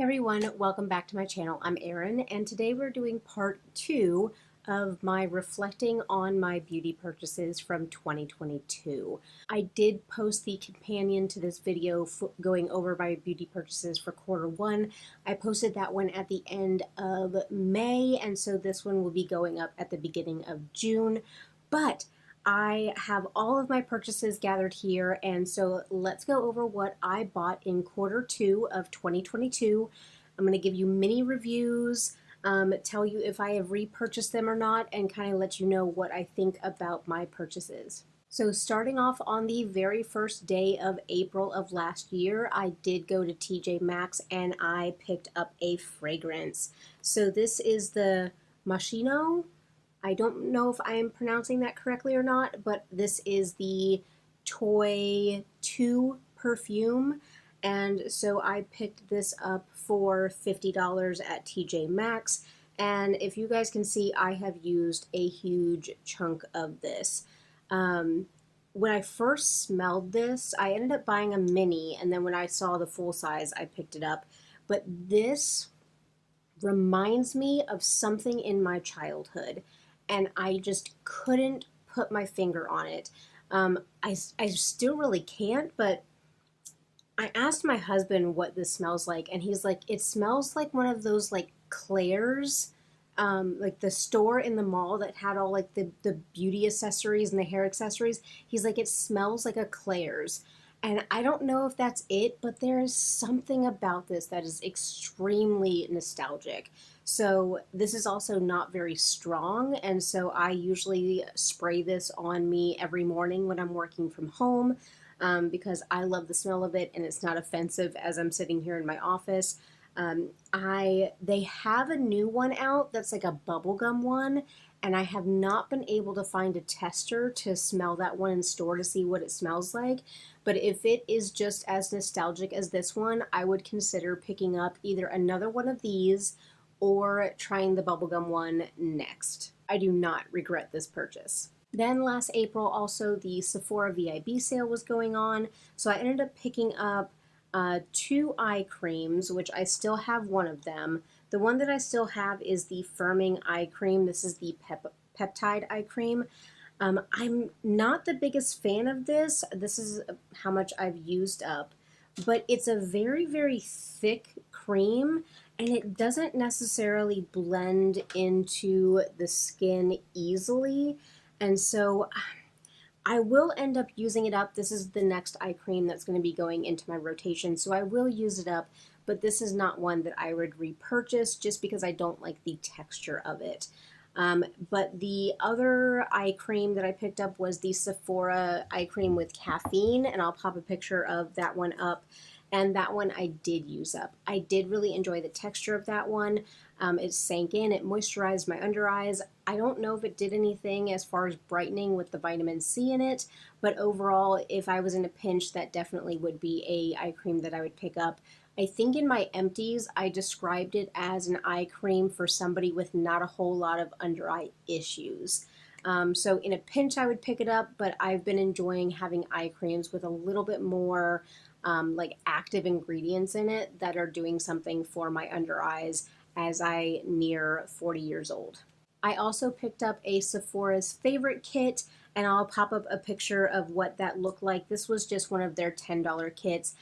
Hey everyone, welcome back to my channel. I'm Erin, and today we're doing part 2 of my reflecting on my beauty purchases from 2022. I did post the companion to this video going over my beauty purchases for quarter 1. I posted that one at the end of May, and so this one will be going up at the beginning of June. But I have all of my purchases gathered here, and so let's go over what I bought in quarter 2 of 2022. I'm going to give you mini reviews, tell you if I have repurchased them or not, and kind of let you know what I think about my purchases. So starting off on the very first day of April of last year, I did go to TJ Maxx and I picked up a fragrance. So this is the Machino. I don't know if I am pronouncing that correctly or not, but this is the Toy 2 perfume. And so I picked this up for $50 at TJ Maxx. And if you guys can see, I have used a huge chunk of this. When I first smelled this, I ended up buying a mini, and then when I saw the full size, I picked it up. But this reminds me of something in my childhood, and I just couldn't put my finger on it. I still really can't, but I asked my husband what this smells like, and he's like, it smells like one of those like Claire's, like the store in the mall that had all like the beauty accessories and the hair accessories. He's like, it smells like a Claire's. And I don't know if that's it, but there is something about this that is extremely nostalgic. So this is also not very strong, and so I usually spray this on me every morning when I'm working from home, because I love the smell of it and it's not offensive as I'm sitting here in my office. They have a new one out that's like a bubblegum one, and I have not been able to find a tester to smell that one in store to see what it smells like. But if it is just as nostalgic as this one, I would consider picking up either another one of these or trying the bubblegum one next. I do not regret this purchase. Then last April, also the Sephora VIB sale was going on, so I ended up picking up 2 eye creams, which I still have one of them. The one that I still have is the firming eye cream. This is the peptide eye cream. I'm not the biggest fan of this. This is how much I've used up, but it's a very, very thick cream, and it doesn't necessarily blend into the skin easily, and so I will end up using it up. This is the next eye cream that's going to be going into my rotation, so I will use it up, but this is not one that I would repurchase just because I don't like the texture of it. But the other eye cream that I picked up was the Sephora eye cream with caffeine, and I'll pop a picture of that one up. And that one I did use up. I did really enjoy the texture of that one. It sank in, it moisturized my under eyes. I don't know if it did anything as far as brightening with the vitamin C in it, but overall, if I was in a pinch, that definitely would be a eye cream that I would pick up. I think in my empties, I described it as an eye cream for somebody with not a whole lot of under eye issues. So in a pinch, I would pick it up, but I've been enjoying having eye creams with a little bit more like active ingredients in it that are doing something for my under eyes as I near 40 years old. I also picked up a Sephora's Favorite Kit, and I'll pop up a picture of what that looked like. This was just one of their $10 kits.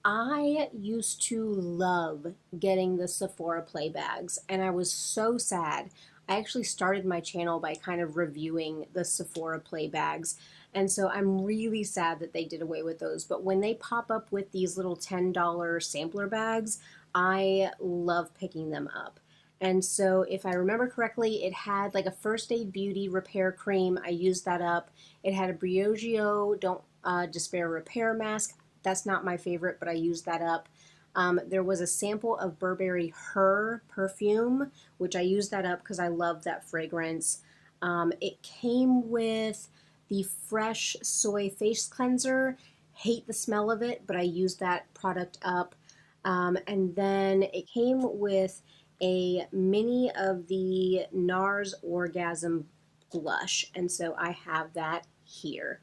I used to love getting the Sephora play bags, and I was so sad. I actually started my channel by kind of reviewing the Sephora play bags, and so I'm really sad that they did away with those. But when they pop up with these little $10 sampler bags, I love picking them up. And so if I remember correctly, it had like a First Aid Beauty repair cream. I used that up. It had a Briogeo Don't Despair repair mask. That's not my favorite, but I used that up. There was a sample of Burberry Her perfume, which I used that up because I love that fragrance. It came with the Fresh Soy Face Cleanser. Hate the smell of it, but I used that product up. And then it came with a mini of the NARS Orgasm blush, and so I have that here.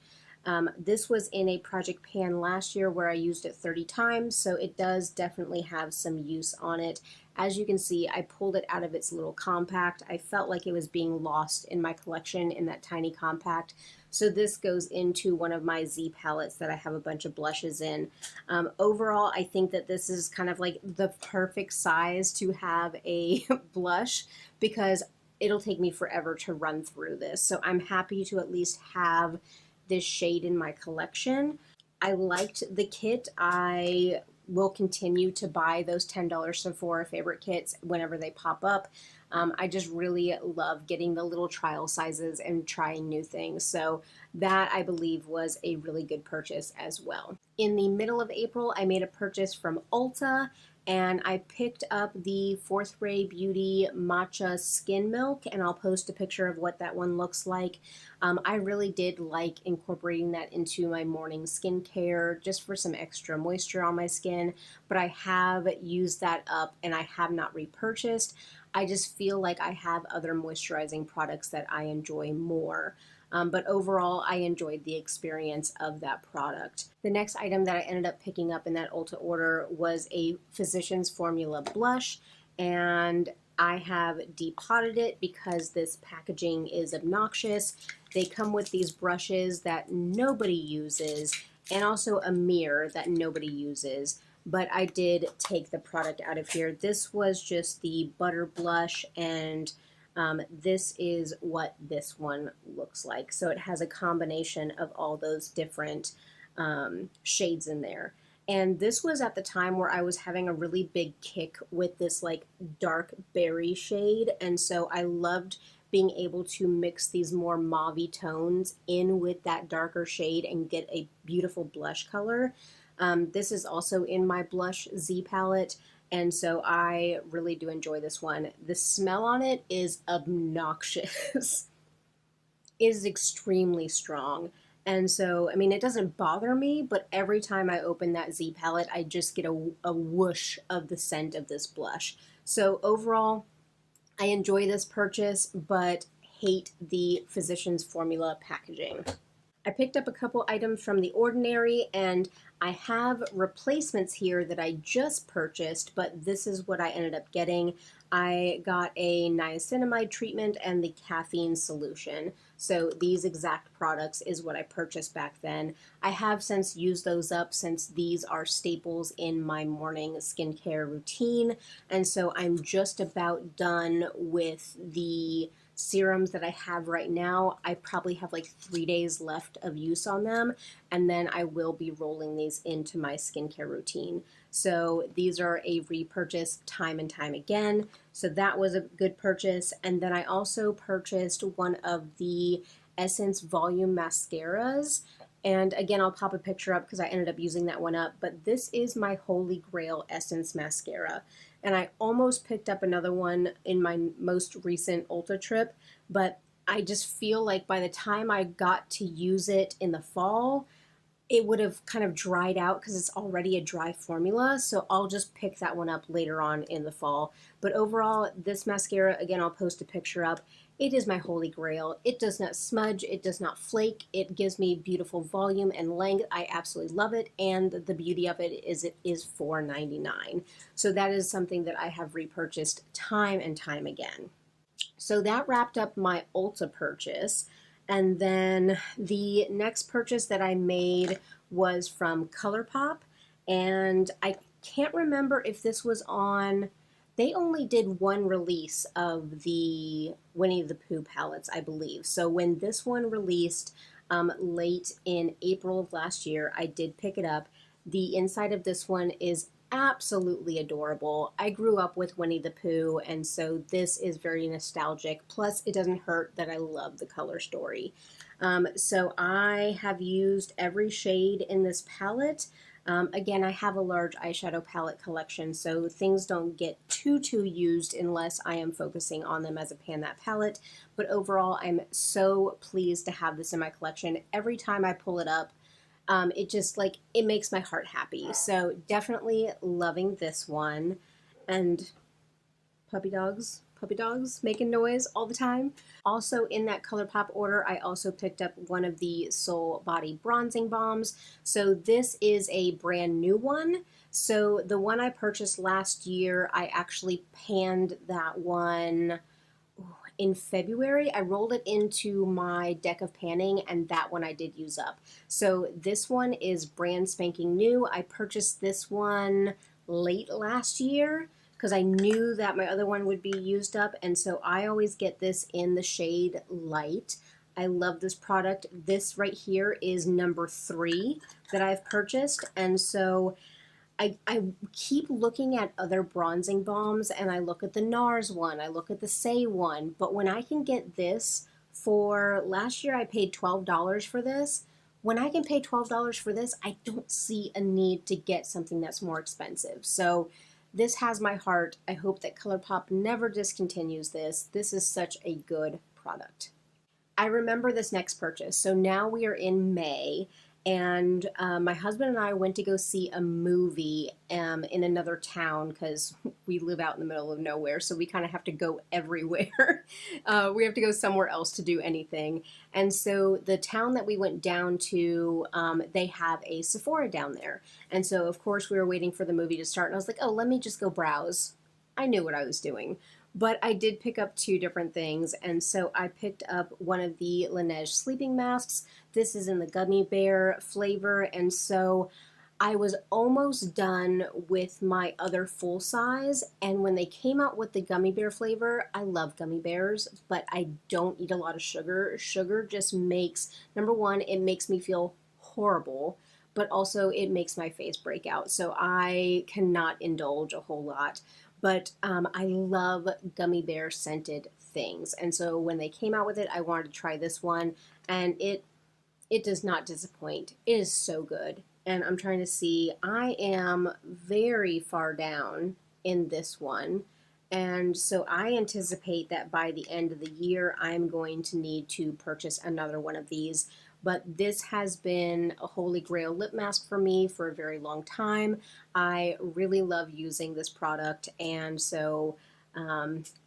This was in a project pan last year where I used it 30 times, so it does definitely have some use on it. As you can see, I pulled it out of its little compact. I felt like it was being lost in my collection in that tiny compact. So this goes into one of my Z palettes that I have a bunch of blushes in. Overall, I think that this is kind of like the perfect size to have a blush because it'll take me forever to run through this. So I'm happy to at least have this shade in my collection. I liked the kit. I will continue to buy those $10 Sephora Favorite Kits whenever they pop up. I just really love getting the little trial sizes and trying new things. So that, I believe, was a really good purchase as well. In the middle of April, I made a purchase from Ulta, and I picked up the Fourth Ray Beauty Matcha Skin Milk, and I'll post a picture of what that one looks like. I really did like incorporating that into my morning skincare just for some extra moisture on my skin, but I have used that up and I have not repurchased. I just feel like I have other moisturizing products that I enjoy more. But overall, I enjoyed the experience of that product. The next item that I ended up picking up in that Ulta order was a Physicians Formula blush, and I have depotted it because this packaging is obnoxious. They come with these brushes that nobody uses and also a mirror that nobody uses. But I did take the product out of here. This was just the butter blush, and this is what this one looks like. So it has a combination of all those different shades in there. And this was at the time where I was having a really big kick with this like dark berry shade. And so I loved being able to mix these more mauve-y tones in with that darker shade and get a beautiful blush color. This is also in my blush Z palette, and so I really do enjoy this one. The smell on it is obnoxious. It is extremely strong. And so, I mean, it doesn't bother me, but every time I open that Z palette, I just get a whoosh of the scent of this blush. So overall, I enjoy this purchase, but hate the Physicians Formula packaging. I picked up a couple items from The Ordinary, and I have replacements here that I just purchased, but this is what I ended up getting. I got a niacinamide treatment and the caffeine solution. So these exact products is what I purchased back then. I have since used those up since these are staples in my morning skincare routine. And so I'm just about done with the serums that I have right now. I probably have like 3 days left of use on them, and then I will be rolling these into my skincare routine. So these are a repurchase time and time again. So that was a good purchase. And then I also purchased one of the Essence Volume Mascaras. And again, I'll pop a picture up because I ended up using that one up. But this is my Holy Grail Essence Mascara. And I almost picked up another one in my most recent Ulta trip, but I just feel like by the time I got to use it in the fall, it would have kind of dried out because it's already a dry formula. So I'll just pick that one up later on in the fall. But overall, this mascara, again, I'll post a picture up. It is my holy grail. It does not smudge. It does not flake. It gives me beautiful volume and length. I absolutely love it. And the beauty of it is $4.99. So that is something that I have repurchased time and time again. So that wrapped up my Ulta purchase. And then the next purchase that I made was from Colourpop. And I can't remember if this was on... They only did one release of the Winnie the Pooh palettes, I believe. So when this one released late in April of last year, I did pick it up. The inside of this one is absolutely adorable. I grew up with Winnie the Pooh, and so this is very nostalgic. Plus, it doesn't hurt that I love the color story. So I have used every shade in this palette. Again, I have a large eyeshadow palette collection, so things don't get too used unless I am focusing on them as a pan that palette. But overall, I'm so pleased to have this in my collection. Every time I pull it up, it just like, it makes my heart happy. So definitely loving this one. And puppy dogs making noise all the time. Also in that Colourpop order, I also picked up one of the Soul Body Bronzing Balms. So this is a brand new one. So the one I purchased last year, I actually panned that one in February. I rolled it into my deck of panning, and that one I did use up. So this one is brand spanking new. I purchased this one late last year because I knew that my other one would be used up, and so I always get this in the shade Light. I love this product. This right here is number 3 that I've purchased, and so I keep looking at other bronzing balms, and I look at the NARS one, I look at the Say one, but when I can get this for, last year I paid $12 for this. When I can pay $12 for this, I don't see a need to get something that's more expensive. So this has my heart. I hope that Colourpop never discontinues this. This is such a good product. I remember this next purchase. So now we are in May, and my husband and I went to go see a movie in another town because we live out in the middle of nowhere, so we kind of have to go everywhere. We have to go somewhere else to do anything. And so the town that we went down to, they have a Sephora down there. And so, of course, we were waiting for the movie to start, and I was like, oh, let me just go browse. I knew what I was doing. But I did pick up 2 different things, and so I picked up one of the Laneige sleeping masks. This is in the gummy bear flavor, and so I was almost done with my other full size, and when they came out with the gummy bear flavor, I love gummy bears, but I don't eat a lot of sugar. Sugar just makes, number one, it makes me feel horrible, but also it makes my face break out, so I cannot indulge a whole lot. But I love gummy bear scented things, and so when they came out with it, I wanted to try this one, and it does not disappoint. It is so good. And I'm trying to see, I am very far down in this one, and so I anticipate that by the end of the year I'm going to need to purchase another one of these. But this has been a holy grail lip mask for me for a very long time. I really love using this product, and so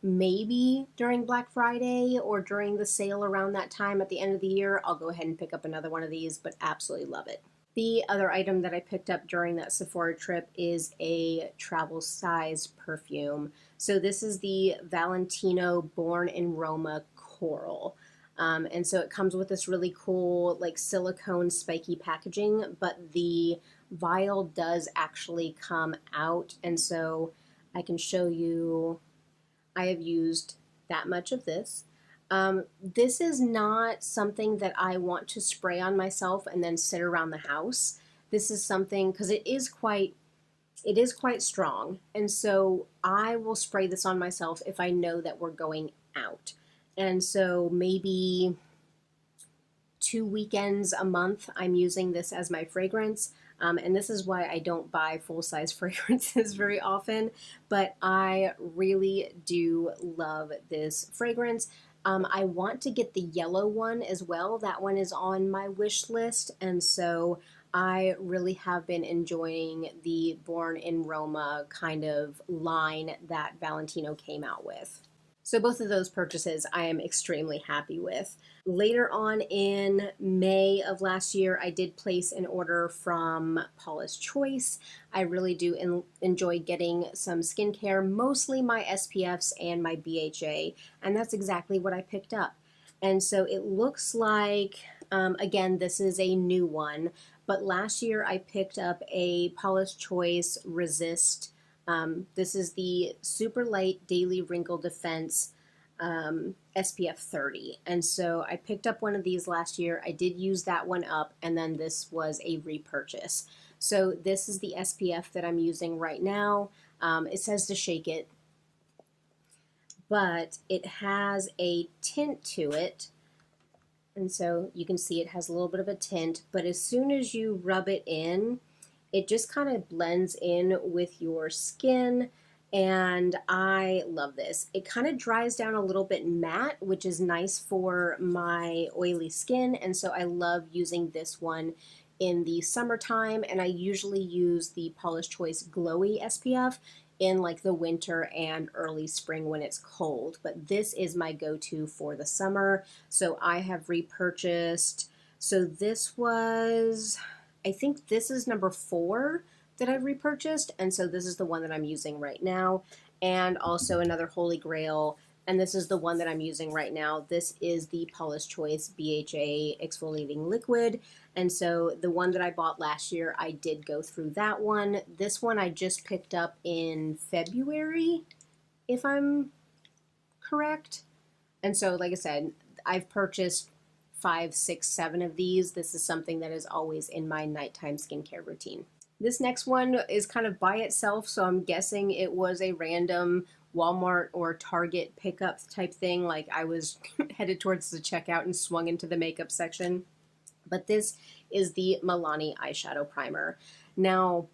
maybe during Black Friday or during the sale around that time at the end of the year, I'll go ahead and pick up another one of these, but absolutely love it. The other item that I picked up during that Sephora trip is a travel size perfume. So this is the Valentino Born in Roma Coral. And so it comes with this really cool like silicone spiky packaging, but the vial does actually come out, and so I can show you, I have used that much of this. This is not something that I want to spray on myself and then sit around the house. This is something, because it is quite strong, and so I will spray this on myself if I know that we're going out. And so maybe 2 weekends a month I'm using this as my fragrance. And this is why I don't buy full-size fragrances very often, but I really do love this fragrance. I want to get the yellow one as well. That one is on my wish list, and so I really have been enjoying the Born in Roma kind of line that Valentino came out with. So both of those purchases I am extremely happy with. Later on in May of last year, I did place an order from Paula's Choice. I really do enjoy getting some skincare, mostly my SPFs and my BHA, and that's exactly what I picked up. And so it looks like, again, this is a new one, but last year I picked up a Paula's Choice Resist. This is the Super Light Daily Wrinkle Defense SPF 30. And so I picked up one of these last year. I did use that one up, and then this was a repurchase. So this is the SPF that I'm using right now. It says to shake it, but it has a tint to it. And so you can see it has a little bit of a tint, but as soon as you rub it in, it just kind of blends in with your skin, and I love this. It kind of dries down a little bit matte, which is nice for my oily skin, and so I love using this one in the summertime, and I usually use the Paula's Choice Glowy SPF. in like the winter and early spring when it's cold. But this is my go-to for the summer. So I have repurchased. So this was, I think this is number 4 that I've repurchased. And so this is the one that I'm using right now. And also another Holy Grail. And this is the one that I'm using right now. This is the Paula's Choice BHA Exfoliating Liquid. And so the one that I bought last year, I did go through that one. This one I just picked up in February, if I'm correct. And so, like I said, I've purchased 5, 6, 7 of these. This is something that is always in my nighttime skincare routine. This next one is kind of by itself, so I'm guessing it was a random Walmart or Target pickup type thing. Like I was headed towards the checkout and swung into the makeup section. But this is the Milani eyeshadow primer. Now,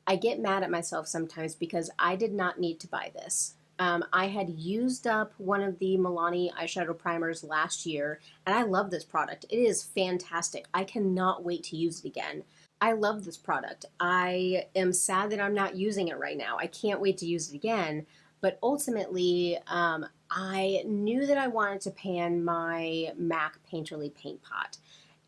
I get mad at myself sometimes because I did not need to buy this. I had used up one of the Milani eyeshadow primers last year, and I love this product. It is fantastic. I cannot wait to use it again. I love this product. I am sad that I'm not using it right now. I can't wait to use it again. But ultimately, I knew that I wanted to pan my MAC Painterly paint pot.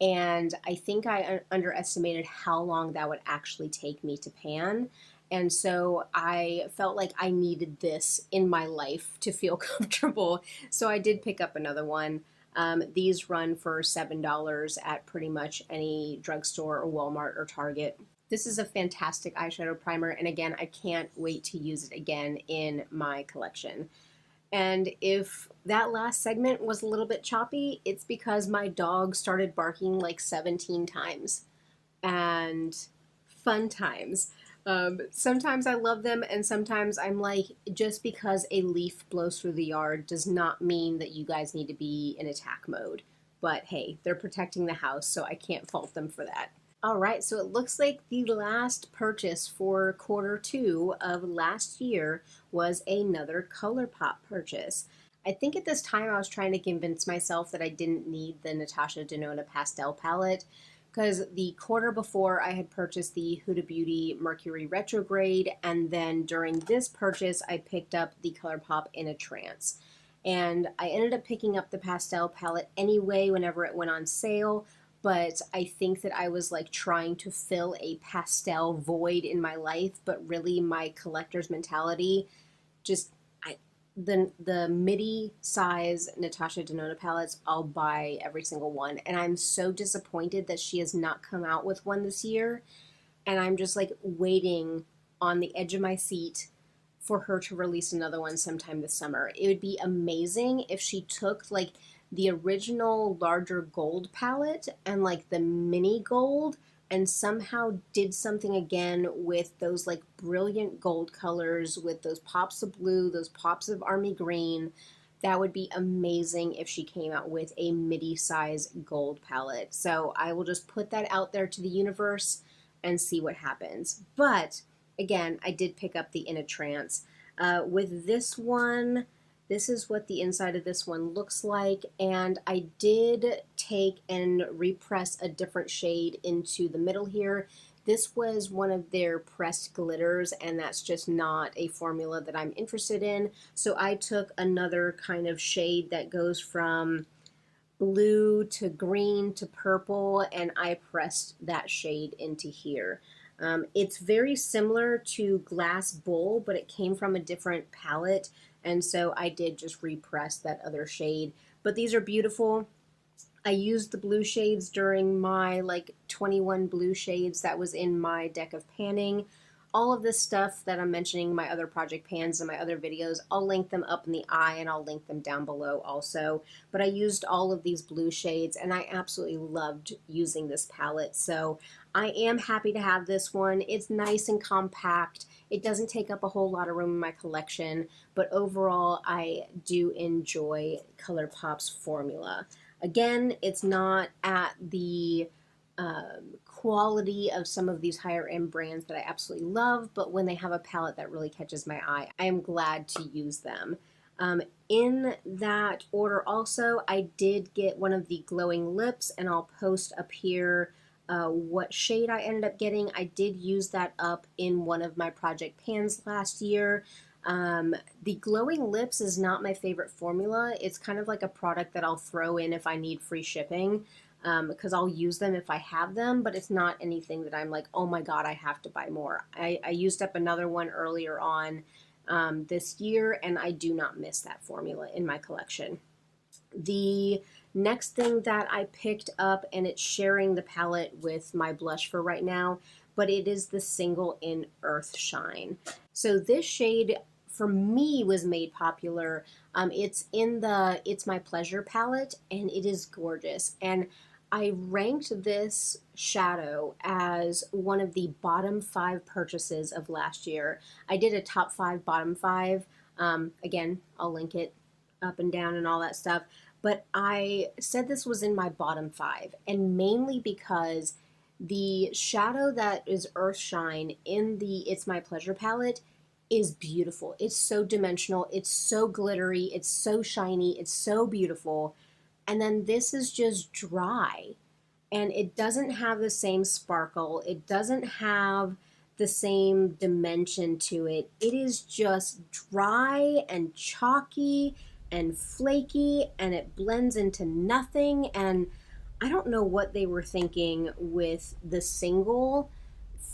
And I think I underestimated how long that would actually take me to pan. And so I felt like I needed this in my life to feel comfortable. So I did pick up another one. These run for $7 at pretty much any drugstore or Walmart or Target. This is a fantastic eyeshadow primer. And again, I can't wait to use it again in my collection. And if that last segment was a little bit choppy, it's because my dog started barking like 17 times. And fun times. Sometimes I love them, and sometimes I'm like, just because a leaf blows through the yard does not mean that you guys need to be in attack mode. But hey, they're protecting the house, so I can't fault them for that. All right, so it looks like the last purchase for Q2 of last year was another Colourpop purchase. I think at this time I was trying to convince myself that I didn't need the Natasha Denona Pastel palette, because the quarter before I had purchased the Huda Beauty Mercury Retrograde, and then during this purchase I picked up the Colourpop in a Trance. And I ended up picking up the Pastel palette anyway whenever it went on sale, but I think that I was like trying to fill a pastel void in my life, but really my collector's mentality just, the midi size Natasha Denona palettes, I'll buy every single one. And I'm so disappointed that she has not come out with one this year. And I'm just like waiting on the edge of my seat for her to release another one sometime this summer. It would be amazing if she took like the original larger gold palette and like the mini gold and somehow did something again with those like brilliant gold colors, with those pops of blue, those pops of army green. That would be amazing if she came out with a midi size gold palette. So I will just put that out there to the universe and see what happens. But again, I did pick up the In a Trance. With this one, this is what the inside of this one looks like, and I did take and repress a different shade into the middle here. This was one of their pressed glitters, and that's just not a formula that I'm interested in. So I took another kind of shade that goes from blue to green to purple, and I pressed that shade into here. It's very similar to Glass Bowl, but it came from a different palette, and so I did just repress that other shade. But these are beautiful. I used the blue shades during my like 21 blue shades that was in my deck of panning. All of this stuff that I'm mentioning in my other project pans and my other videos, I'll link them up in the eye and I'll link them down below also. But I used all of these blue shades and I absolutely loved using this palette. So I am happy to have this one. It's nice and compact. It doesn't take up a whole lot of room in my collection, but overall I do enjoy Colourpop's formula. Again, it's not at the quality of some of these higher end brands that I absolutely love, but when they have a palette that really catches my eye, I am glad to use them. In that order also, I did get one of the glowing lips, and I'll post up here what shade I ended up getting. I did use that up in one of my project pans last year. The glowing lips is not my favorite formula. It's kind of like a product that I'll throw in if I need free shipping, because I'll use them if I have them, but it's not anything that I'm like, oh my god, I have to buy more. I used up another one earlier on this year, and I do not miss that formula in my collection. The next thing that I picked up, and it's sharing the palette with my blush for right now, but it is the single in Earth Shine. So this shade for me was made popular. It's in the It's My Pleasure palette, and it is gorgeous. And I ranked this shadow as one of the bottom 5 purchases of last year. I did a top 5, bottom 5. Again, I'll link it up and down and all that stuff. But I said this was in my bottom 5, and mainly because the shadow that is Earth Shine in the It's My Pleasure palette is beautiful. It's so dimensional, it's so glittery, it's so shiny, it's so beautiful. And then this is just dry, and it doesn't have the same sparkle. It doesn't have the same dimension to it. It is just dry and chalky and flaky, and it blends into nothing. And I don't know what they were thinking with the single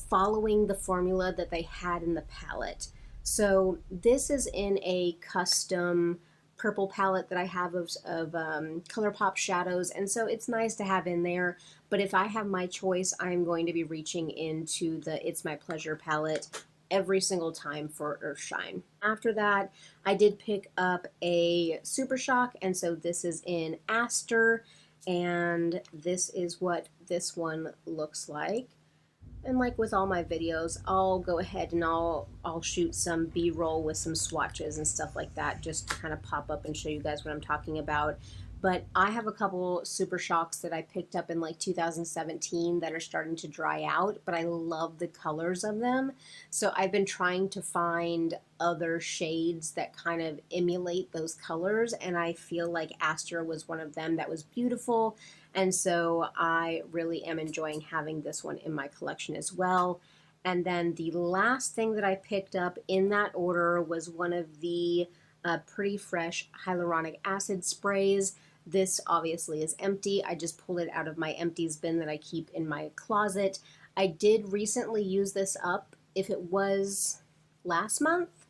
following the formula that they had in the palette. So this is in a custom purple palette that I have of Colourpop shadows, and so it's nice to have in there. But if I have my choice, I'm going to be reaching into the It's My Pleasure palette every single time for Earthshine. After that, I did pick up a Super Shock, and so this is in Aster, and this is what this one looks like. And like with all my videos, I'll go ahead and I'll shoot some B-roll with some swatches and stuff like that, just to kind of pop up and show you guys what I'm talking about. But I have a couple Super Shocks that I picked up in like 2017 that are starting to dry out, but I love the colors of them. So I've been trying to find other shades that kind of emulate those colors, and I feel like Aster was one of them that was beautiful. And so I really am enjoying having this one in my collection as well. And then the last thing that I picked up in that order was one of the Pretty Fresh Hyaluronic Acid sprays. This obviously is empty. I just pulled it out of my empties bin that I keep in my closet. I did recently use this up, if it was last month,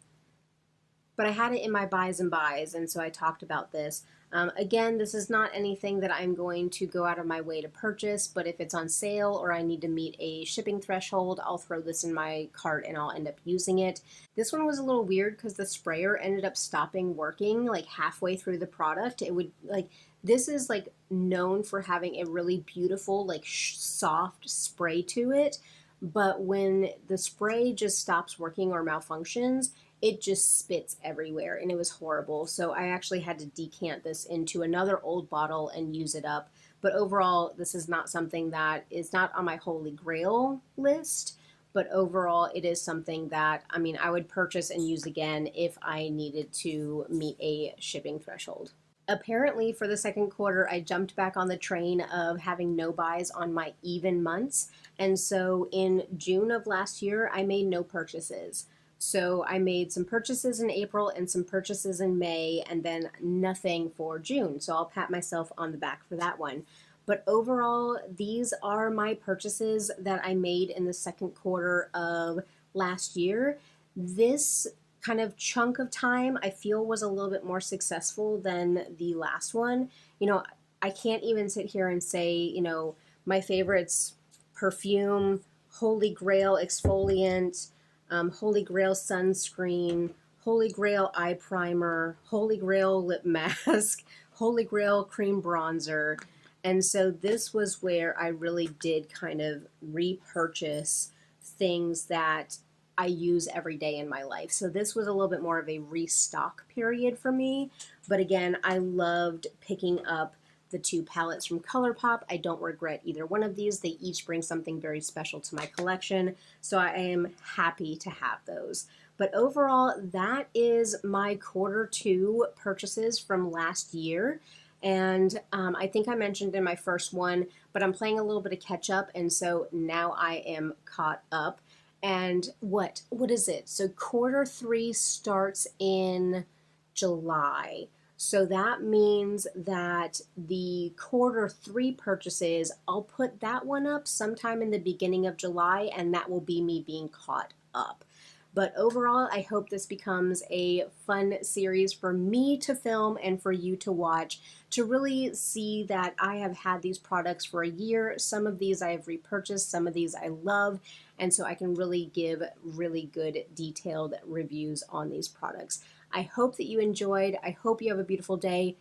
but I had it in my buys and buys, and so I talked about this. Again, this is not anything that I'm going to go out of my way to purchase, but if it's on sale or I need to meet a shipping threshold, I'll throw this in my cart and I'll end up using it. This one was a little weird because the sprayer ended up stopping working like halfway through the product. It would like, this is like known for having a really beautiful like soft spray to it, but when the spray just stops working or malfunctions, it just spits everywhere, and it was horrible. So I actually had to decant this into another old bottle and use it up. But overall, this is not something that is not on my holy grail list, but overall it is something that, I mean, I would purchase and use again if I needed to meet a shipping threshold. Apparently for the second quarter, I jumped back on the train of having no buys on my even months. And so in June of last year, I made no purchases. So I made some purchases in April and some purchases in May, and then nothing for June. So I'll pat myself on the back for that one. But overall, these are my purchases that I made in the second quarter of last year. This kind of chunk of time I feel was a little bit more successful than the last one. You know, I can't even sit here and say, you know, my favorites: perfume, Holy Grail exfoliant, Holy Grail sunscreen, Holy Grail eye primer, Holy Grail lip mask, Holy Grail cream bronzer. And so this was where I really did kind of repurchase things that I use every day in my life. So this was a little bit more of a restock period for me. But again, I loved picking up the 2 palettes from Colourpop. I don't regret either one of these. They each bring something very special to my collection, so I am happy to have those. But overall, that is my quarter 2 purchases from last year. And I think I mentioned in my first one, but I'm playing a little bit of catch up, and so now I am caught up. And what is it? So quarter 3 starts in July. So that means that the quarter 3 purchases, I'll put that one up sometime in the beginning of July, and that will be me being caught up. But overall, I hope this becomes a fun series for me to film and for you to watch, to really see that I have had these products for a year. Some of these I have repurchased, some of these I love, and so I can really give really good detailed reviews on these products. I hope that you enjoyed. I hope you have a beautiful day.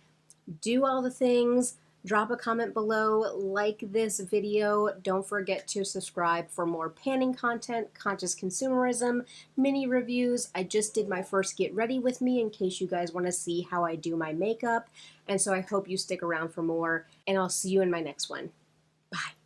Do all the things. Drop a comment below, like this video. Don't forget to subscribe for more panning content, conscious consumerism, mini reviews. I just did my first get ready with me in case you guys want to see how I do my makeup. And so I hope you stick around for more, and I'll see you in my next one. Bye.